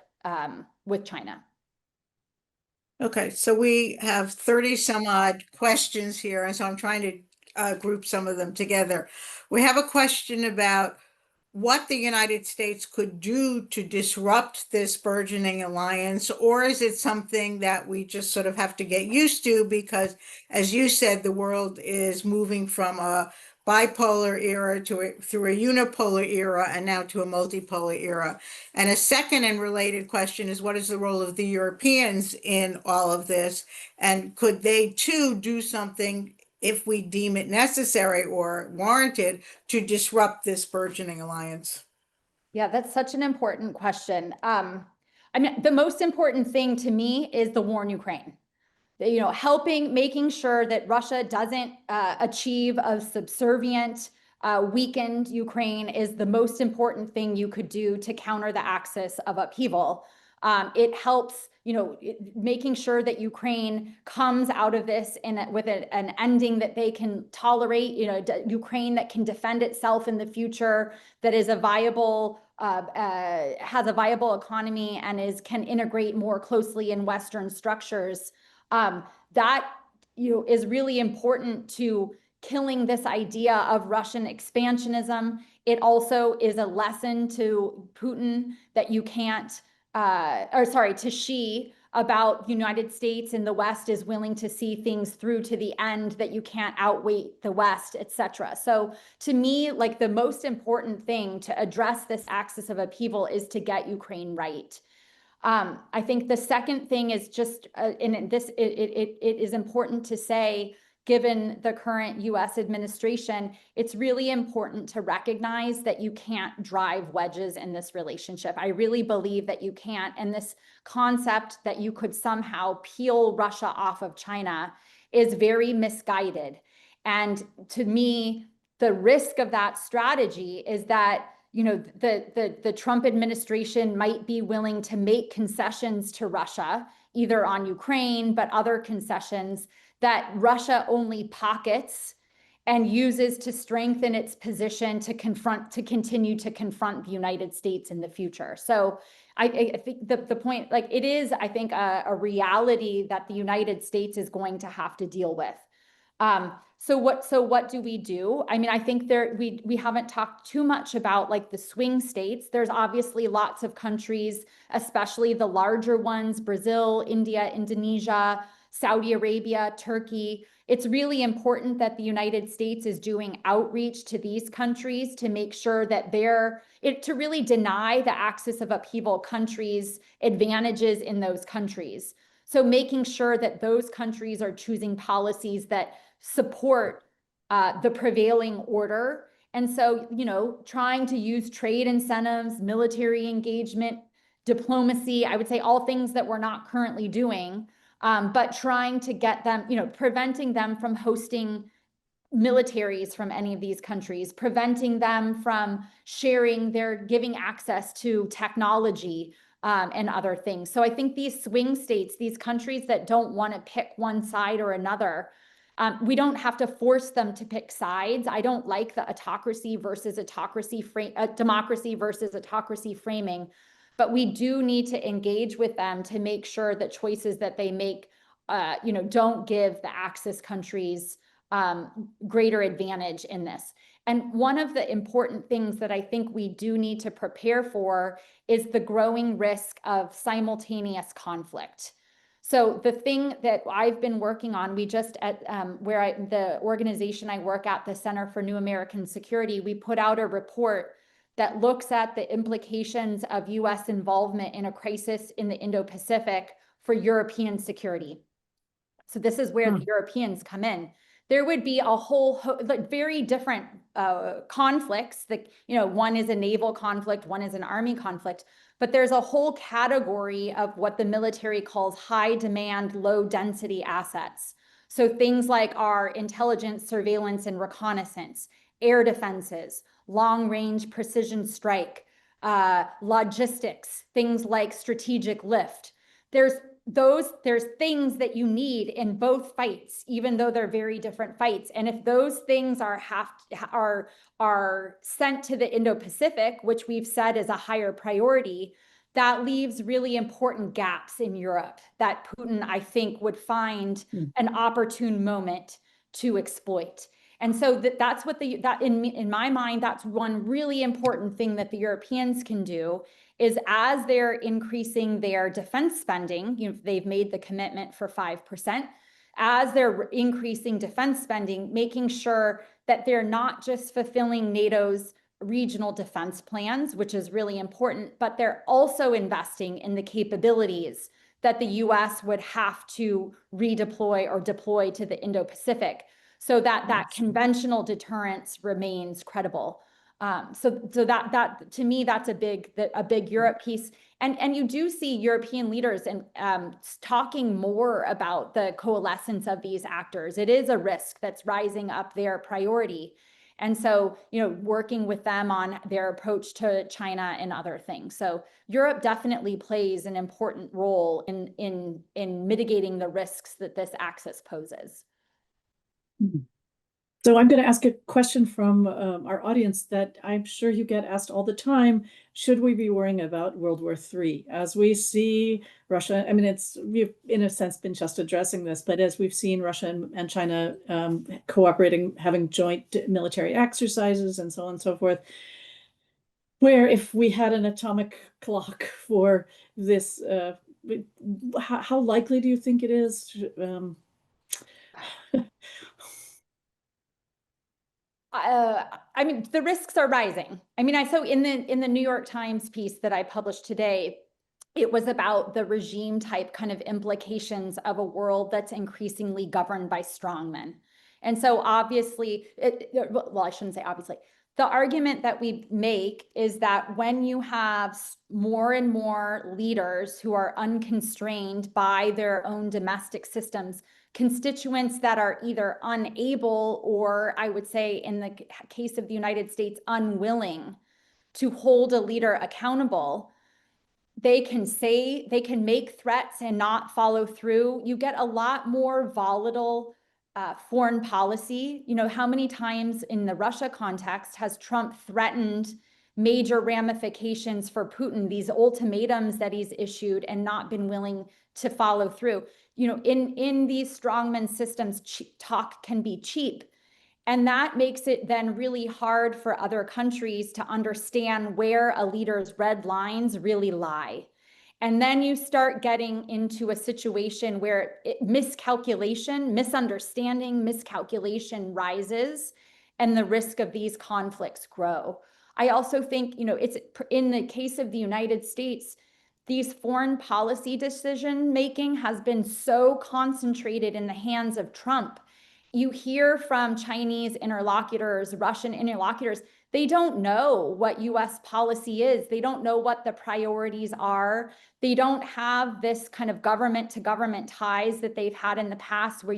with China. Okay, so we have 30 some odd questions here, and so I'm trying to group some of them together. We have a question about what the United States could do to disrupt this burgeoning alliance, or is it something that we just sort of have to get used to because, as you said, the world is moving from a bipolar era through a unipolar era and now to a multipolar era. And a second and related question is, what is the role of the Europeans in all of this? And could they too do something, if we deem it necessary or warranted, to disrupt this burgeoning alliance? Yeah, that's such an important question. I mean, the most important thing to me is the war in Ukraine. Making sure that Russia doesn't achieve a subservient, weakened Ukraine is the most important thing you could do to counter the axis of upheaval. It helps, making sure that Ukraine comes out of this with an ending that they can tolerate, Ukraine that can defend itself in the future, that is a viable, has a viable economy and can integrate more closely in Western structures. That is really important to killing this idea of Russian expansionism. It also is a lesson to Putin that you can't, to Xi, about United States and the West is willing to see things through to the end, that you can't outweigh the West, etc. So to me, like, the most important thing to address this axis of upheaval is to get Ukraine right. I think the second thing is just, it is important to say, given the current US administration, it's really important to recognize that you can't drive wedges in this relationship. I really believe that you can't. And this concept that you could somehow peel Russia off of China is very misguided. And to me, the risk of that strategy is that the Trump administration might be willing to make concessions to Russia, either on Ukraine, but other concessions that Russia only pockets and uses to strengthen its position to continue to confront the United States in the future. So I think the point, like, it is, I think, a reality that the United States is going to have to deal with. So what do we do? I mean, I think we haven't talked too much about, like, the swing states. There's obviously lots of countries, especially the larger ones, Brazil, India, Indonesia, Saudi Arabia, Turkey. It's really important that the United States is doing outreach to these countries to make sure that to really deny the axis of upheaval countries advantages in those countries. So making sure that those countries are choosing policies that support the prevailing order. And so, trying to use trade incentives, military engagement, diplomacy, I would say all things that we're not currently doing, but trying to get them, preventing them from hosting militaries from any of these countries, preventing them from giving access to technology, and other things. So I think these swing states, these countries that don't want to pick one side or another, we don't have to force them to pick sides. I don't like the democracy versus autocracy framing, but we do need to engage with them to make sure that choices that they make, don't give the Axis countries greater advantage in this. And one of the important things that I think we do need to prepare for is the growing risk of simultaneous conflict. So the thing that I've been working on, we just the organization I work at, the Center for New American Security, we put out a report that looks at the implications of US involvement in a crisis in the Indo-Pacific for European security. So this is where the Europeans come in. There would be a whole very different conflicts. One is a naval conflict, one is an army conflict, but there's a whole category of what the military calls high demand, low density assets. So things like our intelligence, surveillance, and reconnaissance, air defenses, long range precision strike, logistics, things like strategic lift. There's things that you need in both fights, even though they're very different fights. And if those things are sent to the Indo-Pacific, which we've said is a higher priority, that leaves really important gaps in Europe that Putin, I think, would find an opportune moment to exploit. And so that's what in my mind, that's one really important thing that the Europeans can do, is as they're increasing their defense spending, they've made the commitment for 5%, as they're increasing defense spending, making sure that they're not just fulfilling NATO's regional defense plans, which is really important, but they're also investing in the capabilities that the US would have to redeploy or deploy to the Indo-Pacific, so that conventional deterrence remains credible. So that to me, that's a big Europe piece. And you do see European leaders talking more about the coalescence of these actors. It is a risk that's rising up their priority. And so, working with them on their approach to China and other things. So Europe definitely plays an important role in mitigating the risks that this axis poses. So I'm going to ask a question from our audience that I'm sure you get asked all the time. Should we be worrying about World War III? As we see Russia, I mean, we've in a sense been just addressing this, but as we've seen Russia and China cooperating, having joint military exercises and so on and so forth, where if we had an atomic clock for this, how likely do you think it is? I mean, the risks are rising. I mean, so in the New York Times piece that I published today, it was about the regime type kind of implications of a world that's increasingly governed by strongmen. And so obviously, well, I shouldn't say obviously. The argument that we make is that when you have more and more leaders who are unconstrained by their own domestic systems, constituents that are either unable or, I would say in the case of the United States, unwilling to hold a leader accountable, they can make threats and not follow through. You get a lot more volatile foreign policy. How many times in the Russia context has Trump threatened major ramifications for Putin, these ultimatums that he's issued and not been willing to follow through? In these strongman systems, talk can be cheap. And that makes it then really hard for other countries to understand where a leader's red lines really lie. And then you start getting into a situation where misunderstanding, miscalculation rises, and the risk of these conflicts grow. I also think, it's in the case of the United States, these foreign policy decision making has been so concentrated in the hands of Trump. You hear from Chinese interlocutors, Russian interlocutors, they don't know what US policy is. They don't know what the priorities are. They don't have this kind of government to government ties that they've had in the past where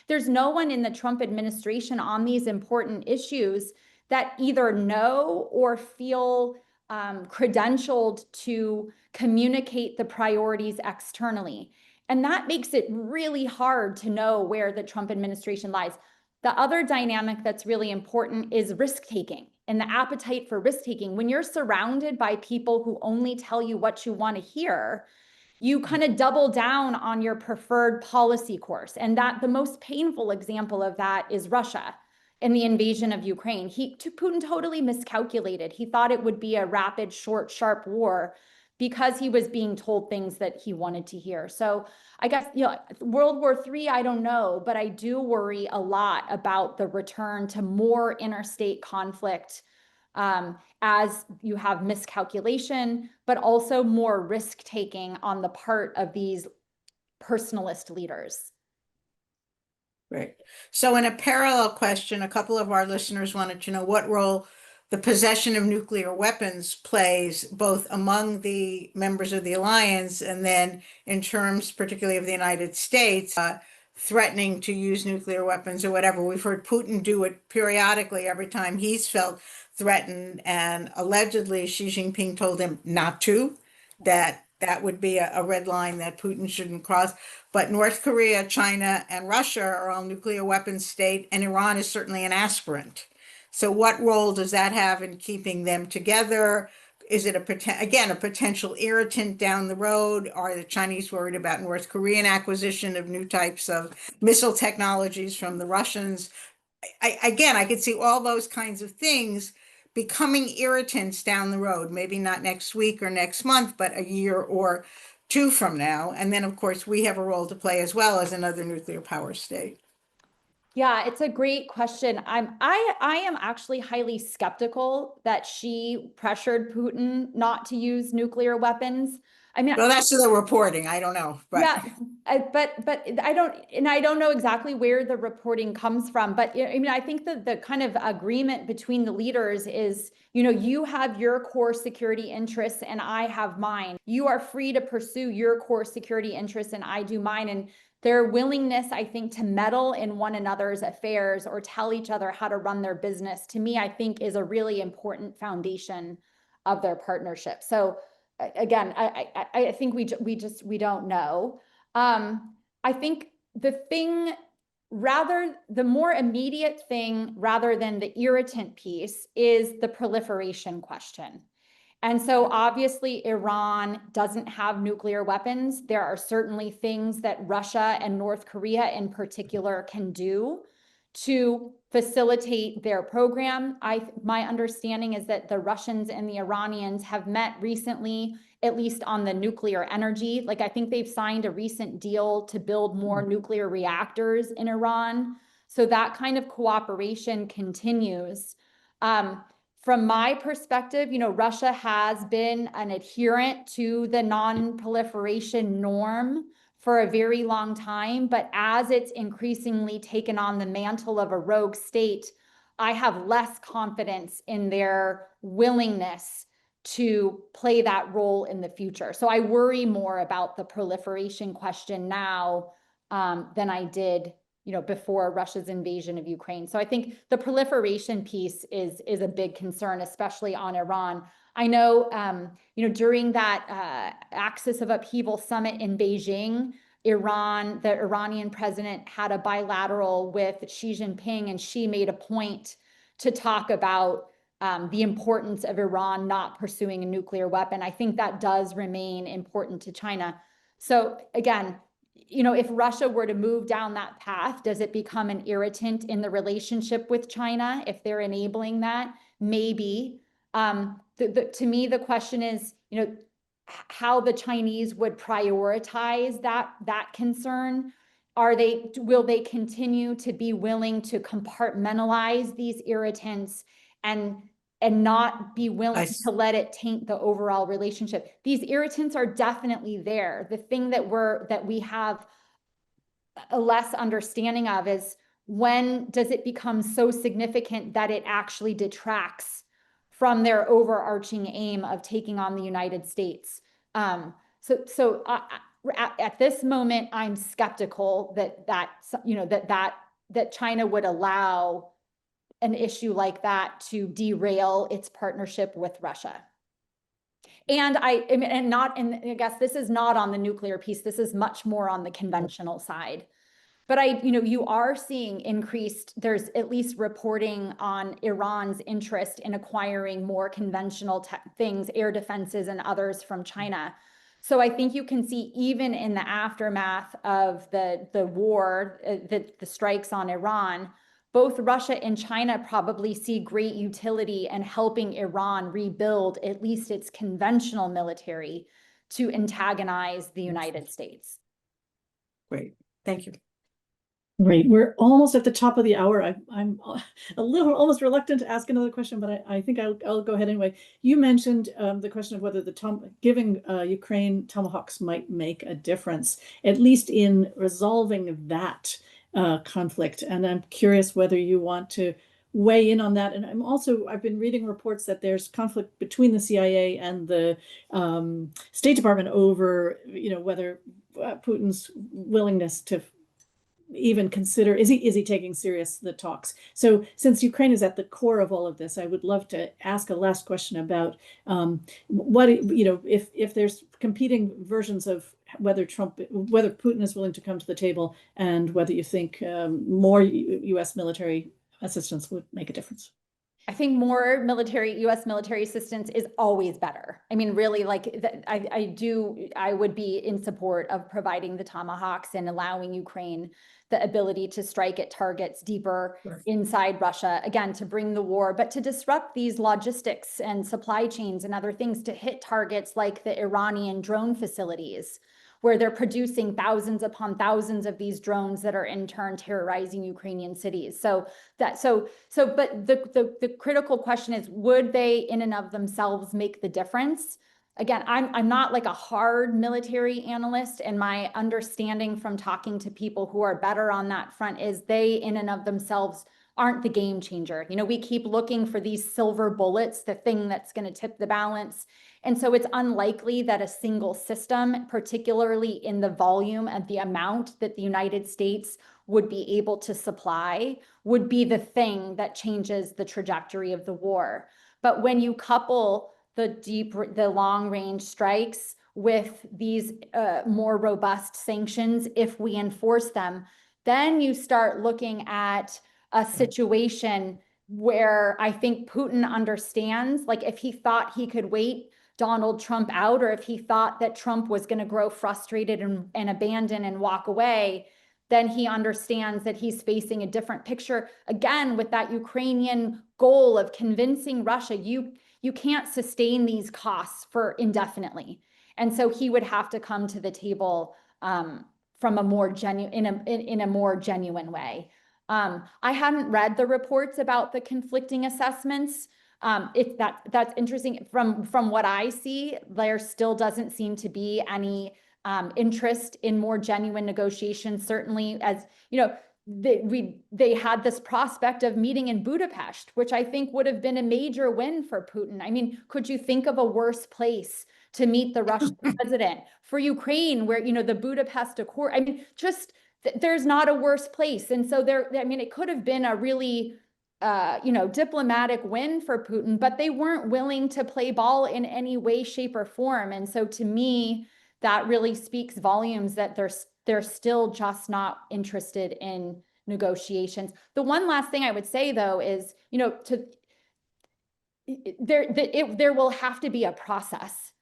there's no one in the Trump administration on these important issues that either know or feel credentialed to communicate the priorities externally. And that makes it really hard to know where the Trump administration lies. The other dynamic that's really important is risk-taking and the appetite for risk-taking. When you're surrounded by people who only tell you what you want to hear, you kind of double down on your preferred policy course. And that the most painful example of that is Russia and the invasion of Ukraine. Putin totally miscalculated. He thought it would be a rapid, short, sharp war because he was being told things that he wanted to hear. So I guess, World War III, I don't know, but I do worry a lot about the return to more interstate conflict as you have miscalculation, but also more risk-taking on the part of these personalist leaders. Right. So in a parallel question, a couple of our listeners wanted to know what role the possession of nuclear weapons plays both among the members of the alliance and then in terms particularly of the United States threatening to use nuclear weapons or whatever. We've heard Putin do it periodically every time he's felt threatened, and allegedly Xi Jinping told him not to, that would be a red line that Putin shouldn't cross. But North Korea, China, and Russia are all nuclear weapons state, and Iran is certainly an aspirant. So what role does that have in keeping them together? Is it a potential irritant down the road? Are the Chinese worried about North Korean acquisition of new types of missile technologies from the Russians? I could see all those kinds of things becoming irritants down the road, maybe not next week or next month, but a year or two from now. And then, of course, we have a role to play as well as another nuclear power state. Yeah, it's a great question. I am actually highly skeptical that Xi pressured Putin not to use nuclear weapons. I mean, Well, that's the reporting. I don't know, but yeah, but I don't know exactly where the reporting comes from. But I mean, I think that the kind of agreement between the leaders is, you have your core security interests and I have mine. You are free to pursue your core security interests and I do mine. And their willingness, I think, to meddle in one another's affairs or tell each other how to run their business, to me, I think is a really important foundation of their partnership. So again, I think we don't know. I think the more immediate thing, rather than the irritant piece, is the proliferation question. And so obviously Iran doesn't have nuclear weapons. There are certainly things that Russia and North Korea in particular can do to facilitate their program. My understanding is that the Russians and the Iranians have met recently, at least on the nuclear energy. Like, I think they've signed a recent deal to build more nuclear reactors in Iran. So that kind of cooperation continues. From my perspective, Russia has been an adherent to the non-proliferation norm for a very long time, but as it's increasingly taken on the mantle of a rogue state, I have less confidence in their willingness to play that role in the future. So I worry more about the proliferation question now than I did, before Russia's invasion of Ukraine. So I think the proliferation piece is a big concern, especially on Iran. I know, during that Axis of Upheaval summit in Beijing, the Iranian president had a bilateral with Xi Jinping, and Xi made a point to talk about the importance of Iran not pursuing a nuclear weapon. I think that does remain important to China. So again, if Russia were to move down that path, does it become an irritant in the relationship with China if they're enabling that? Maybe. To me, the question is, how the Chinese would prioritize that concern. Will they continue to be willing to compartmentalize these irritants and not be willing to let it taint the overall relationship? These irritants are definitely there. The thing that we have a less understanding of is, when does it become so significant that it actually detracts from their overarching aim of taking on the United States? At this moment, I'm skeptical that China would allow an issue like that to derail its partnership with Russia. And I guess this is not on the nuclear piece. This is much more on the conventional side. But you are seeing there's at least reporting on Iran's interest in acquiring more conventional things, air defenses and others from China. So I think you can see, even in the aftermath of the war, the strikes on Iran, both Russia and China probably see great utility in helping Iran rebuild at least its conventional military to antagonize the United States. Great. Thank you. Great. We're almost at the top of the hour. I'm a little almost reluctant to ask another question, but I think I'll go ahead anyway. You mentioned the question of whether giving Ukraine Tomahawks might make a difference, at least in resolving that conflict. And I'm curious whether you want to weigh in on that. And I've been reading reports that there's conflict between the CIA and the State Department over, whether Putin's willingness to even consider, is he taking serious the talks? So since Ukraine is at the core of all of this, I would love to ask a last question about what, if there's competing versions of whether Putin is willing to come to the table, and whether you think more U.S. military assistance would make a difference. I think more U.S. military assistance is always better. I mean, really, I would be in support of providing the Tomahawks and allowing Ukraine the ability to strike at targets deeper inside Russia, again, to bring the war, but to disrupt these logistics and supply chains and other things, to hit targets like the Iranian drone facilities, where they're producing thousands upon thousands of these drones that are in turn terrorizing Ukrainian cities. But the critical question is, would they in and of themselves make the difference? again, I'm not like a hard military analyst, and my understanding from talking to people who are better on that front is they in and of themselves aren't the game changer. You know, we keep looking for these silver bullets, the thing that's going to tip the balance. And so it's unlikely that a single system, particularly in the volume and the amount that the United States would be able to supply, would be the thing that changes the trajectory of the war. But when you couple the long range strikes with these more robust sanctions, if we enforce them, then you start looking at a situation where I think Putin understands, like if he thought he could wait Donald Trump out, or if he thought that Trump was going to grow frustrated and abandon and walk away, then he understands that he's facing a different picture. Again, with that Ukrainian goal of convincing Russia, you can't sustain these costs for indefinitely. And so he would have to come to the table from a more in a more genuine way. I hadn't read the reports about the conflicting assessments. That's interesting. From what I see, there still doesn't seem to be any interest in more genuine negotiations. Certainly, as you know, they had this prospect of meeting in Budapest, which I think would have been a major win for Putin. I mean, could you think of a worse place to meet the Russian president? For Ukraine, where, you know, the Budapest Accord, I mean, just there's not a worse place. And so I mean, it could have been a really, you know, diplomatic win for Putin, but they weren't willing to play ball in any way, shape, or form. And so to me, that really speaks volumes that they're still just not interested in negotiations. The one last thing I would say, though, is, you know, there will have to be a process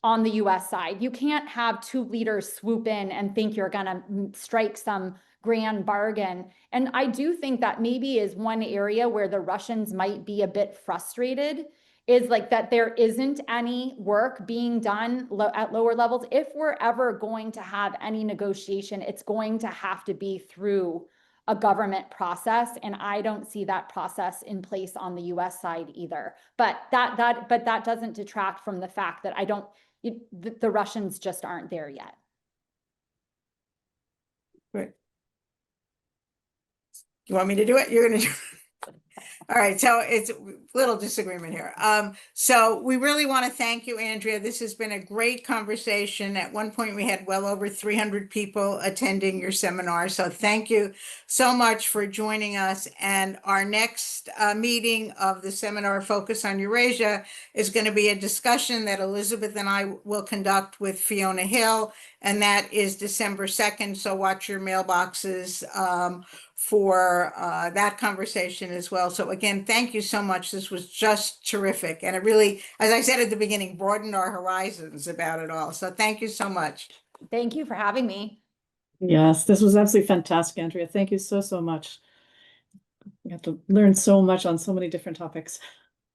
on the US side. You can't have two leaders swoop in and think you're going to strike some grand bargain. And I do think that maybe is one area where the Russians might be a bit frustrated, is like that there isn't any work being done at lower levels. If we're ever going to have any negotiation, it's going to have to be through a government process, and I don't see that process in place on the US side either. But that doesn't detract from the fact that the Russians just aren't there yet. Great. You want me to do it? You're going to do it. All right, so it's a little disagreement here. So we really want to thank you, Andrea. This has been a great conversation. At one point, we had well over 300 people attending your seminar. So thank you so much for joining us. And our next meeting of the seminar, Focus on Eurasia, is going to be a discussion that Elizabeth and I will conduct with Fiona Hill, and that is December 2nd. So watch your mailboxes for that conversation as well. So again, thank you so much. This was just terrific. And it really, as I said at the beginning, broadened our horizons about it all. So thank you so much. Thank you for having me. Yes, this was absolutely fantastic, Andrea. Thank you so much. We have to learn so much on so many different topics.